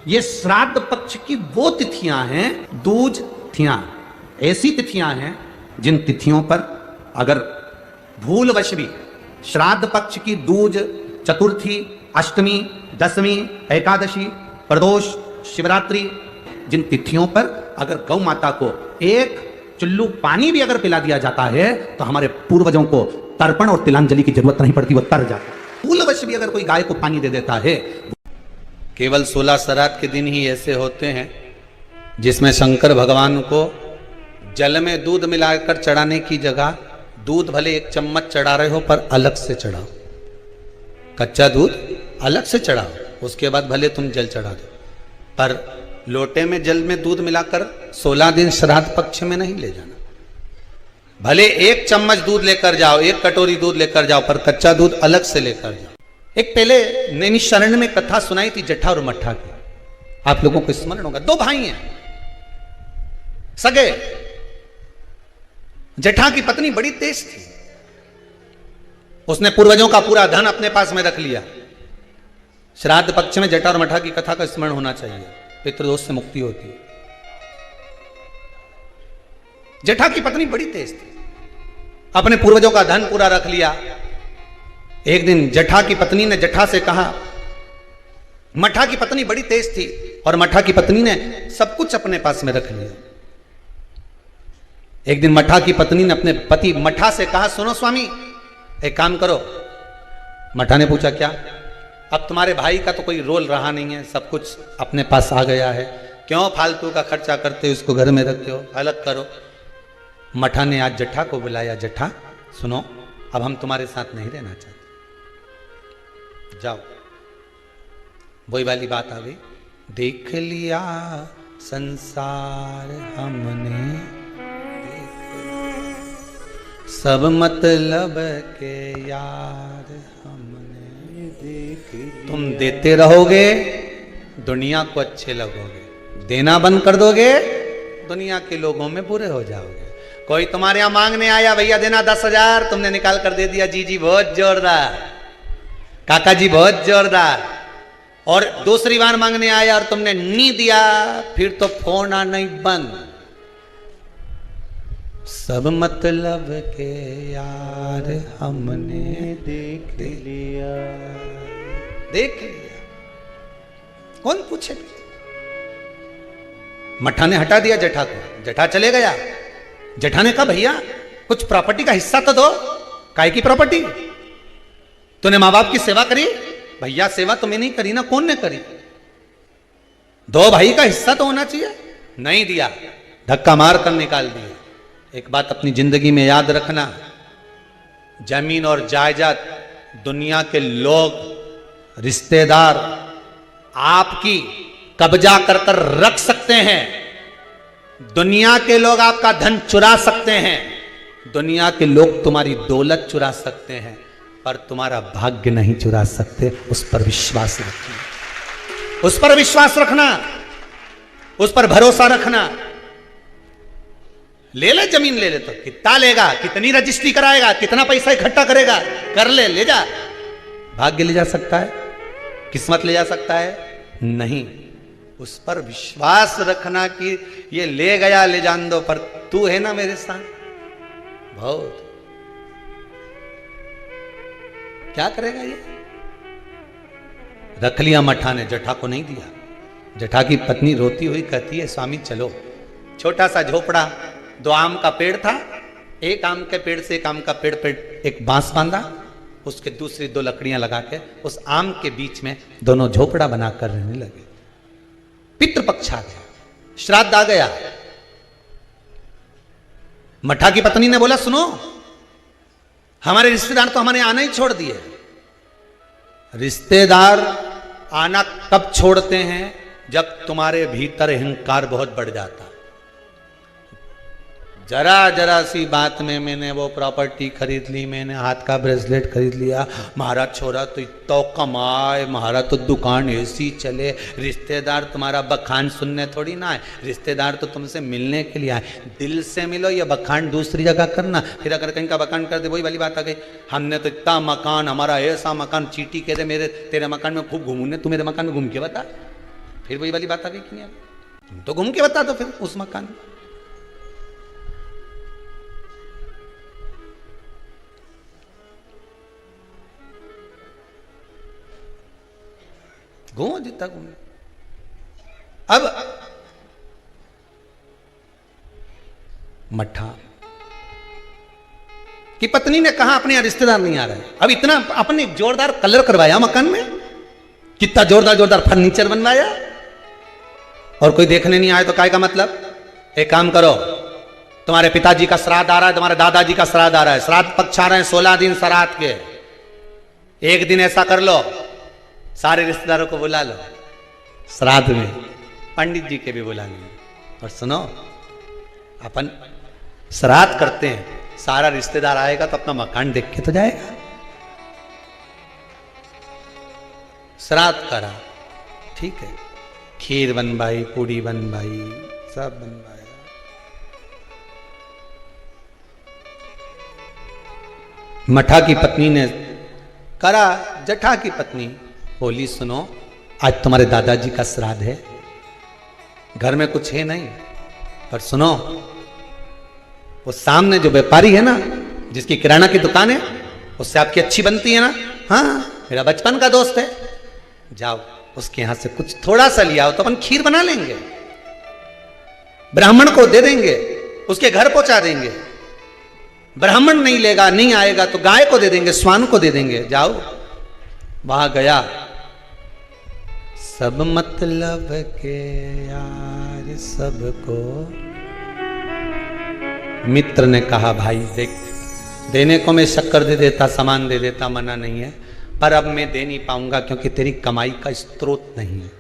ये श्राद्ध पक्ष की वो तिथियां हैं, दूज तिथियां, ऐसी तिथियां हैं जिन तिथियों पर अगर भूलवश भी श्राद्ध पक्ष की दूज, चतुर्थी, अष्टमी, दशमी, एकादशी, प्रदोष, शिवरात्रि, जिन तिथियों पर अगर गौ माता को एक चुल्लू पानी भी अगर पिला दिया जाता है तो हमारे पूर्वजों को तर्पण और तिलांजलि की जरूरत नहीं पड़ती, वो तर जाता है। भूलवश भी अगर कोई गाय को पानी दे देता है। केवल 16 श्राद्ध के दिन ही ऐसे होते हैं जिसमें शंकर भगवान को जल में दूध मिलाकर चढ़ाने की जगह दूध भले 1 चम्मच चढ़ा रहे हो पर अलग से चढ़ाओ, कच्चा दूध अलग से चढ़ाओ, उसके बाद भले तुम जल चढ़ा दो, पर लोटे में जल में दूध मिलाकर 16 दिन श्राद्ध पक्ष में नहीं ले जाना। भले 1 चम्मच दूध लेकर जाओ, 1 कटोरी दूध लेकर जाओ, पर कच्चा दूध अलग से लेकर जाओ। एक पहले नैमिषारण्य में कथा सुनाई थी जट्ठा और मट्ठा की, आप लोगों को स्मरण होगा। 2 भाई हैं सगे। जट्ठा की पत्नी बड़ी तेज थी, उसने पूर्वजों का पूरा धन अपने पास में रख लिया। श्राद्ध पक्ष में जट्ठा और मट्ठा की कथा का स्मरण होना चाहिए, पितृदोष से मुक्ति होती है। जट्ठा की पत्नी बड़ी तेज थी, अपने पूर्वजों का धन पूरा रख लिया। एक दिन जट्ठा की पत्नी ने जट्ठा से कहा, मट्ठा की पत्नी बड़ी तेज थी और मट्ठा की पत्नी ने सब कुछ अपने पास में रख लिया। एक दिन मट्ठा की पत्नी ने अपने पति मट्ठा से कहा, सुनो स्वामी, एक काम करो। मट्ठा ने पूछा, क्या? अब तुम्हारे भाई का तो कोई रोल रहा नहीं है, सब कुछ अपने पास आ गया है, क्यों फालतू का खर्चा करते हो, उसको घर में रखते हो, अलग करो। मट्ठा ने आज जट्ठा को बुलाया, जट्ठा सुनो, अब हम तुम्हारे साथ नहीं रहना चाहते, जाओ। वही वाली बात आ गई, देख लिया संसार हमने, सब मतलब के यार हमने देख लिया। तुम देते रहोगे दुनिया को अच्छे लगोगे, देना बंद कर दोगे दुनिया के लोगों में बुरे हो जाओगे। कोई तुम्हारे यहां मांगने आया, भैया देना 10,000, तुमने निकाल कर दे दिया, जी जी बहुत जोरदार, काका जी बहुत जोरदार, और दूसरी बार मांगने आया और तुमने नहीं दिया, फिर तो फोन आना ही बंद। सब मतलब के यार हमने देख लिया, देख लिया, कौन पूछे। मट्ठा ने हटा दिया जट्ठा को, जट्ठा चले गया। जट्ठा ने कहा, भैया कुछ प्रॉपर्टी का हिस्सा तो दो। काय की प्रॉपर्टी? तूने माँ बाप की सेवा करी? भैया सेवा तो मैंने नहीं करी ना, कौन ने करी? 2 भाई का हिस्सा तो होना चाहिए। नहीं दिया, धक्का मार कर निकाल दिया। एक बात अपनी जिंदगी में याद रखना, जमीन और जायदाद दुनिया के लोग, रिश्तेदार आपकी कब्जा कर कर रख सकते हैं, दुनिया के लोग आपका धन चुरा सकते हैं, दुनिया के लोग तुम्हारी दौलत चुरा सकते हैं, पर तुम्हारा भाग्य नहीं चुरा सकते। उस पर विश्वास रखना, उस पर विश्वास रखना, उस पर भरोसा रखना। ले ले जमीन, ले ले तो कितना लेगा, कितनी रजिस्ट्री कराएगा, कितना पैसा इकट्ठा करेगा, कर ले, ले जा। भाग्य ले जा सकता है, किस्मत ले जा सकता है? नहीं। उस पर विश्वास रखना कि ये ले गया ले जान दो, पर तू है ना मेरे साथ। बहुत क्या करेगा ये? रख लिया मट्ठा ने, जट्ठा को नहीं दिया। जट्ठा की पत्नी रोती हुई कहती है, स्वामी चलो। छोटा सा झोपड़ा, 2 आम का पेड़ था, एक आम के पेड़ से एक आम का पेड़ पे एक बांस बांधा, उसके दूसरी 2 लकड़ियां लगा के उस आम के बीच में दोनों झोपड़ा बनाकर रहने लगे। पितृपक्ष आ गया, श्राद्ध आ गया। मट्ठा की पत्नी ने बोला, सुनो, हमारे रिश्तेदार तो हमारे आना ही छोड़ दिए। रिश्तेदार आना कब छोड़ते हैं? जब तुम्हारे भीतर अहंकार बहुत बढ़ जाता है। जरा जरा सी बात में मैंने वो प्रॉपर्टी खरीद ली, मैंने हाथ का ब्रेसलेट खरीद लिया, महाराज छोरा तो इतना कमाए, महाराज तो दुकान ऐसी चले। रिश्तेदार तुम्हारा बखान सुनने थोड़ी ना आए, रिश्तेदार तो तुमसे मिलने के लिए आए। दिल से मिलो, या बखान दूसरी जगह करना। फिर अगर कहीं का बखान कर दे, वही वाली बात आ गई, हमने तो इतना मकान, हमारा ऐसा मकान, चीटी कह दे मेरे तेरे मकान में खूब घूमूंगे, तू मेरे मकान में घूम के बता। फिर वही वाली बात आ गई कि नहीं, तुम तो घूम के बता दो फिर उस मकान में। घूमो जितना घूमो। अब मठा की पत्नी ने कहा अपने रिश्तेदार नहीं आ रहे। अब इतना अपने जोरदार कलर करवाया मकान में, कितना जोरदार जोरदार फर्नीचर बनवाया, और कोई देखने नहीं आए तो काय का मतलब। एक काम करो, तुम्हारे पिताजी का श्राद्ध आ रहा है, तुम्हारे दादाजी का श्राद्ध आ रहा है, श्राद्ध पक्ष आ रहे हैं 16 दिन श्राद्ध के। एक दिन ऐसा कर लो, सारे रिश्तेदारों को बुला लो श्राद्ध में, पंडित जी के भी बुला लो। और सुनो, अपन श्राद्ध करते हैं, सारा रिश्तेदार आएगा तो अपना मकान देख के तो जाएगा। श्राद्ध करा, ठीक है, खीर बनवाई, पूड़ी बनवाई, सब बनवाया। मठा की पत्नी ने करा, जठा की पत्नी बोली सुनो, आज तुम्हारे दादाजी का श्राद्ध है, घर में कुछ है नहीं, पर सुनो, वो सामने जो व्यापारी है ना, जिसकी किराना की दुकान है, उससे आपकी अच्छी बनती है ना, हाँ मेरा बचपन का दोस्त है, जाओ उसके यहां से कुछ थोड़ा सा लिया हो तो अपन खीर बना लेंगे, ब्राह्मण को दे देंगे, उसके घर पहुंचा देंगे। ब्राह्मण नहीं लेगा, नहीं आएगा तो गाय को दे देंगे, स्वान को दे देंगे। जाओ, वहां गया, सब मतलब के यार सबको। मित्र ने कहा भाई देख, देने को मैं शक्कर दे देता, सामान दे देता, मना नहीं है, पर अब मैं दे नहीं पाऊंगा क्योंकि तेरी कमाई का स्रोत नहीं है।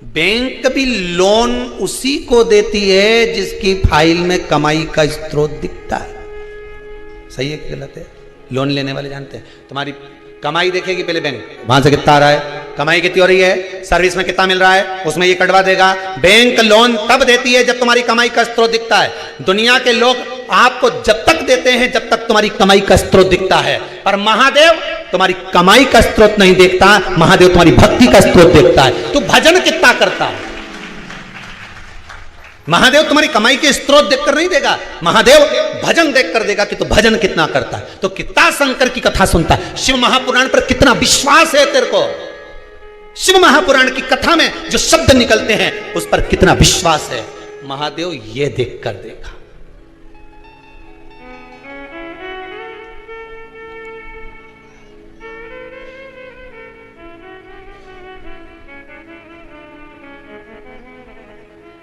बैंक भी लोन उसी को देती है जिसकी फाइल में कमाई का स्रोत दिखता है। सही है कि गलत है? लोन लेने वाले जानते हैं, तुम्हारी कमाई देखेगी पहले बैंक, वहां से कितना आ रहा है, कमाई कितनी हो रही है, सर्विस में कितना मिल रहा है, उसमें ये कटवा देगा। बैंक लोन तब देती है जब तुम्हारी कमाई का स्रोत दिखता है। दुनिया के लोग आपको जब तक देते हैं जब तक तुम्हारी कमाई का स्रोत दिखता है, पर महादेव तुम्हारी कमाई का स्रोत नहीं देखता, महादेव तुम्हारी भक्ति का स्रोत देखता है। तू भजन कितना करता है, महादेव तुम्हारी कमाई के स्रोत देखकर नहीं देगा, महादेव भजन देखकर देगा कि तू भजन कितना करता है। तो कितना शंकर की कथा सुनता है, शिव महापुराण पर कितना विश्वास है तेरे को, शिव महापुराण की कथा में जो शब्द निकलते हैं उस पर कितना विश्वास है, महादेव ये देखकर देखा।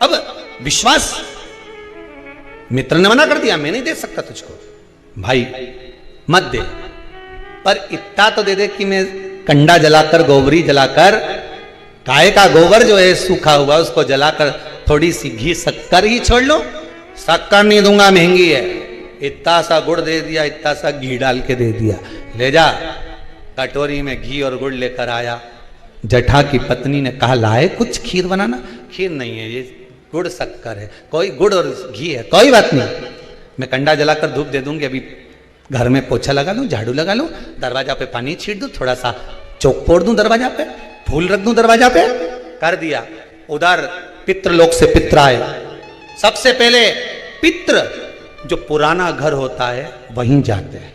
अब विश्वास, मित्र ने मना कर दिया, मैं नहीं दे सकता तुझको, भाई मत दे, पर इतना तो दे दे कि मैं कंडा जलाकर, गोबरी जलाकर, गाय का गोबर जो है सूखा हुआ उसको जलाकर थोड़ी सी घी शक्कर ही छोड़ लो। शक्कर नहीं दूंगा, महंगी है, इतना सा गुड़ दे दिया, इतना सा घी डाल के दे दिया, ले जा। कटोरी में घी और गुड़ लेकर आया। जठा की पत्नी ने कहा लाए कुछ खीर बनाना, खीर नहीं है, ये गुड़ शक्कर है, कोई गुड़ और घी है, कोई बात नहीं, मैं कंडा जलाकर धूप दे दूंगी, अभी घर में पोछा लगा लूं, झाड़ू लगा लूं, दरवाजा पे पानी छीट दूं, थोड़ा सा चौक फोड़ दूं दरवाजा पे, फूल रख दूं दरवाजा पे, कर दिया। उधर पितृलोक से पित्र आए। सबसे पहले पितृ जो पुराना घर होता है वहीं जाते हैं,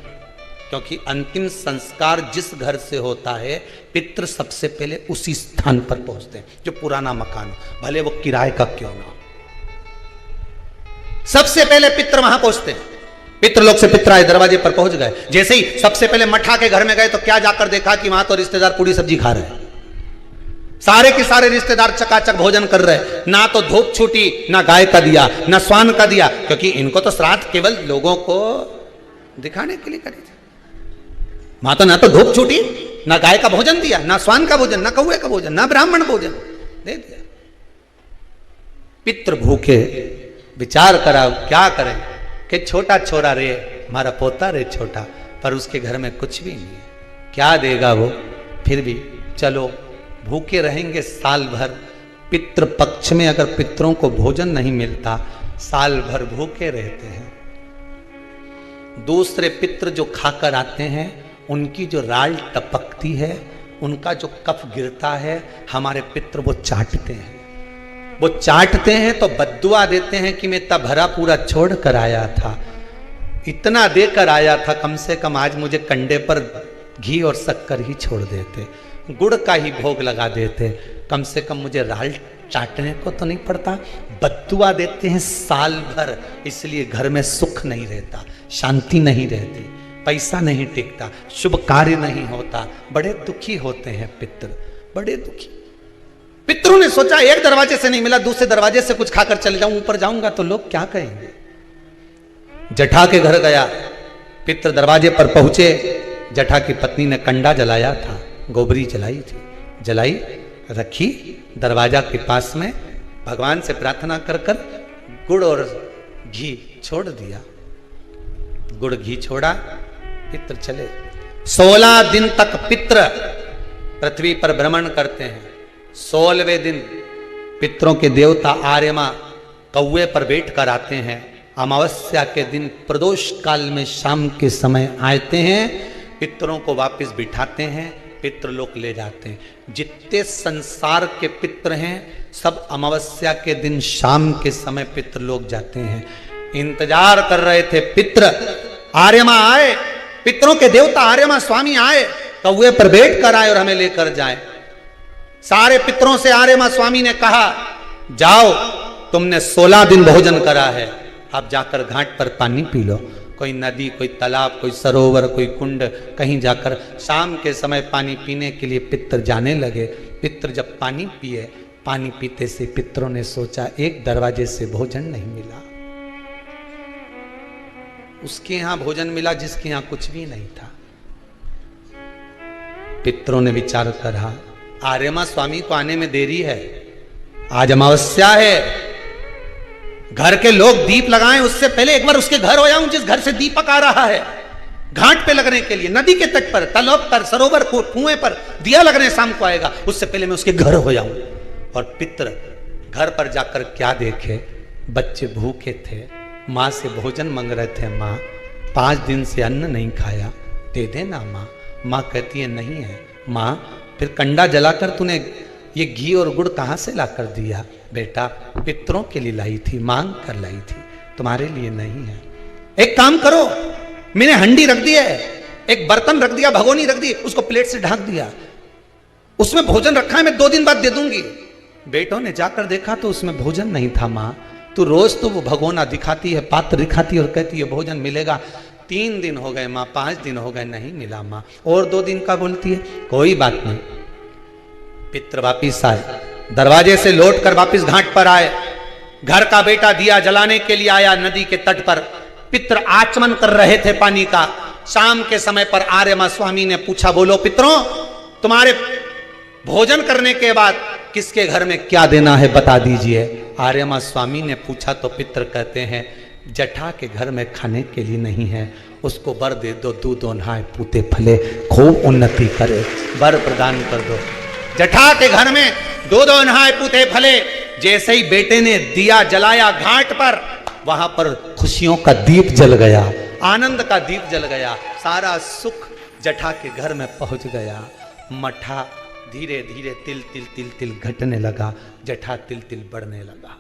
क्योंकि अंतिम संस्कार जिस घर से होता है पितृ सबसे पहले उसी स्थान पर पहुंचते हैं जो पुराना मकान हो, भले वो किराए का क्यों ना हो। सबसे पहले पितृ वहां पहुंचते हैं। पितृलोक से पित्र आए, दरवाजे पर पहुंच गए। जैसे ही सबसे पहले मठा के घर में गए तो क्या जाकर देखा कि वहां तो रिश्तेदार पूरी सब्जी खा रहे हैं, सारे के सारे रिश्तेदार चकाचक भोजन कर रहे हैं। ना तो धूप छूटी, ना गाय का दिया, ना स्वान का दिया, क्योंकि इनको तो श्राद्ध केवल लोगों को दिखाने के लिए करी थी। वहां तो ना तो धूप छूटी, ना गाय का भोजन दिया, ना स्वान का भोजन, ना कौए का भोजन, ना ब्राह्मण भोजन दे दिया। पितृ भूखे, विचार करा क्या करें कि छोटा छोरा रे, हमारा पोता रे छोटा, पर उसके घर में कुछ भी नहीं है, क्या देगा वो। फिर भी चलो भूखे रहेंगे साल भर। पितृ पक्ष में अगर पितरों को भोजन नहीं मिलता, साल भर भूखे रहते हैं। दूसरे पितृ जो खाकर आते हैं उनकी जो राल टपकती है उनका जो कफ गिरता है हमारे पितर वो चाटते हैं, वो चाटते हैं तो बद्दुआ देते हैं कि मैं तब भरा पूरा छोड़ कर आया था, इतना देकर आया था, कम से कम आज मुझे कंडे पर घी और शक्कर ही छोड़ देते, गुड़ का ही भोग लगा देते, कम से कम मुझे राल चाटने को तो नहीं पड़ता। बद्दुआ देते हैं साल भर, इसलिए घर में सुख नहीं रहता, शांति नहीं रहती, पैसा नहीं टिकता, शुभ कार्य नहीं होता, बड़े दुखी होते हैं पितृ, बड़े दुखी। पितरों ने सोचा एक दरवाजे से नहीं मिला, दूसरे दरवाजे से कुछ खाकर चले जाऊं, ऊपर जाऊंगा तो लोग क्या कहेंगे। जटा के घर गया, पितृ दरवाजे पर पहुंचे, जटा की पत्नी ने कंडा जलाया था, गोबरी जलाई थी, जलाई रखी दरवाजा के पास में, भगवान से प्रार्थना कर कर गुड़ और घी छोड़ दिया, गुड़ घी छोड़ा, पितृ चले। 16 दिन तक पितृ पृथ्वी पर भ्रमण करते हैं। 16वें दिन पितरों के देवता आर्यमा कौवे पर बैठ कर आते हैं। अमावस्या के दिन प्रदोष काल में शाम के समय आते हैं, पितरों को वापस बिठाते हैं, पितृ लोग ले जाते हैं। जितने संसार के पितृ हैं सब अमावस्या के दिन शाम के समय पितृ लोग जाते हैं। इंतजार कर रहे थे पितृ, आर्यमा आए, पितरों के देवता आर्यमा स्वामी आए, कौवे पर बैठ कर आए और हमें लेकर जाए। सारे पितरों से आर्यमा स्वामी ने कहा जाओ, तुमने 16 दिन भोजन करा है, अब जाकर घाट पर पानी पी लो। कोई नदी, कोई तालाब, कोई सरोवर, कोई कुंड, कहीं जाकर शाम के समय पानी पीने के लिए पितर जाने लगे। पितर जब पानी पिए, पानी पीते से पितरों ने सोचा एक दरवाजे से भोजन नहीं मिला, उसके यहां भोजन मिला जिसके यहां कुछ भी नहीं था। पितरों ने विचार करा आर्यमा स्वामी को आने में देरी है, आज अमावस्या है, घर के लोग दीप लगाएं, उससे पहले एक बार उसके घर हो जाऊं जिस घर से दीपक आ रहा है, घाट पे लगने के लिए, नदी के तट पर, तालाब पर, सरोवर कुएं पर दिया लगने शाम को आएगा, उससे पहले मैं उसके घर हो जाऊं। और पितर घर पर जाकर क्या देखे, बच्चे भूखे थे, माँ से भोजन मांग रहे थे, माँ 5 दिन से अन्न नहीं खाया, दे देना माँ। माँ कहती है नहीं है। माँ फिर कंडा जलाकर तूने ये घी और गुड़ कहाँ से ला कर दिया? बेटा पितरों के लिए लाई थी, मांग कर लाई थी, तुम्हारे लिए नहीं है। एक काम करो, मैंने हंडी रख दी है, एक बर्तन रख दिया, भगोनी रख दी, उसको प्लेट से ढक दिया, उसमें भोजन रखा है, मैं 2 दिन बाद दे दूंगी। बेटों ने जाकर देखा तो उसमें भोजन नहीं था। माँ तू रोज तो वो भगोना दिखाती है, पात्र दिखाती है और कहती है भोजन मिलेगा। 3 दिन हो गए माँ, 5 दिन हो गए, नहीं मिला माँ, और 2 दिन का बोलती है। कोई बात नहीं। पितर वापिस आए, दरवाजे से लौटकर वापिस घाट पर आए, घर का बेटा दिया जलाने के लिए आया नदी के तट पर। पितर आचमन कर रहे थे पानी का। शाम के समय पर आर्यमा स्वामी ने पूछा, बोलो पितरों, तुम्हारे भोजन करने के बाद किसके घर में क्या देना है बता दीजिए। आर्यमा स्वामी ने पूछा तो पितर कहते हैं जटा के घर में खाने के लिए नहीं है, उसको वर दे दो, दूध नहाए पूते फले, खूब उन्नति करे, वर प्रदान कर दो। जटा के घर में दूध नहाए पूते फले। जैसे ही बेटे ने दिया जलाया घाट पर, वहां पर खुशियों का दीप जल गया, आनंद का दीप जल गया, सारा सुख जटा के घर में पहुंच गया। मठा धीरे धीरे तिल तिल तिल तिल घटने लगा, जटा तिल तिल बढ़ने लगा।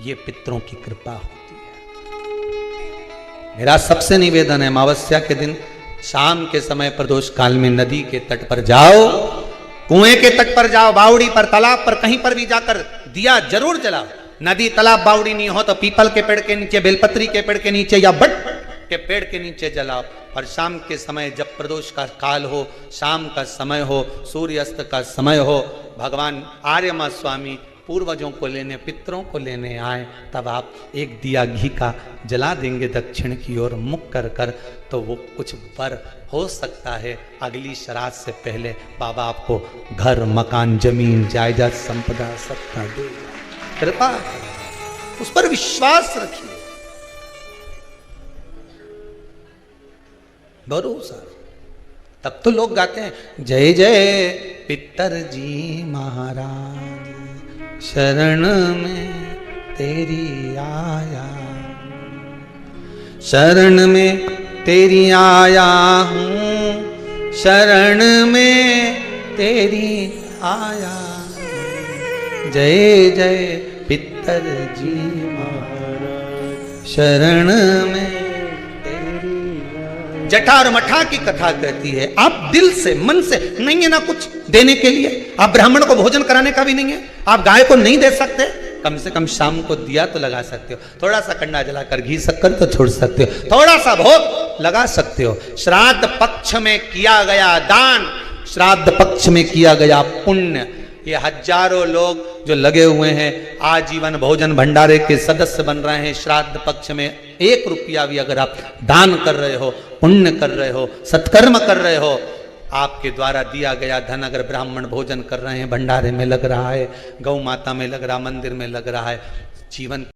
ये पितरों की कृपा होती है। मेरा सबसे निवेदन है, अमावस्या के दिन शाम के समय प्रदोष काल में नदी के तट पर जाओ, कुएं के तट पर जाओ, बावड़ी पर, तालाब पर, कहीं पर भी जाकर दिया जरूर जलाओ। नदी तालाब बावड़ी नहीं हो तो पीपल के पेड़ के नीचे, बेलपत्री के पेड़ के नीचे या बट के पेड़ के नीचे जलाओ। और शाम के समय जब प्रदोष का काल हो, शाम का समय हो, सूर्यास्त का समय हो, भगवान आर्यमा स्वामी पूर्वजों को लेने, पितरों को लेने आए, तब आप एक दिया घी का जला देंगे दक्षिण की ओर मुख कर कर, तो वो कुछ वर हो सकता है। अगली श्राद्ध से पहले बाबा आपको घर, मकान, जमीन, जायदाद, संपदा सबका देगा। कृपा उस पर विश्वास रखिए, भरोसा। तब तो लोग गाते हैं जय जय पितर जी महाराज, शरण में तेरी आया, शरण में तेरी आया हूँ, शरण में तेरी आया, जय जय पितर जी महाराज, शरण में तेरी। जटा और मठा की कथा कहती है, आप दिल से मन से नहीं है ना कुछ देने के लिए, आप ब्राह्मण को भोजन कराने का भी नहीं है, आप गाय को नहीं दे सकते, कम से कम शाम को दिया तो लगा सकते हो, थोड़ा सा कंडा जलाकर घी शक्कर तो छोड़ सकते हो, थोड़ा सा भोग लगा सकते हो। श्राद्ध पक्ष में किया गया दान, श्राद्ध पक्ष में किया गया पुण्य, ये हजारों लोग जो लगे हुए हैं आजीवन भोजन भंडारे के सदस्य बन रहे हैं, श्राद्ध पक्ष में 1 रुपया भी अगर आप दान कर रहे हो, पुण्य कर रहे हो, सत्कर्म कर रहे हो, आपके द्वारा दिया गया धन अगर ब्राह्मण भोजन कर रहे हैं, भंडारे में लग रहा है, गौ माता में लग रहा, मंदिर में लग रहा है, जीवन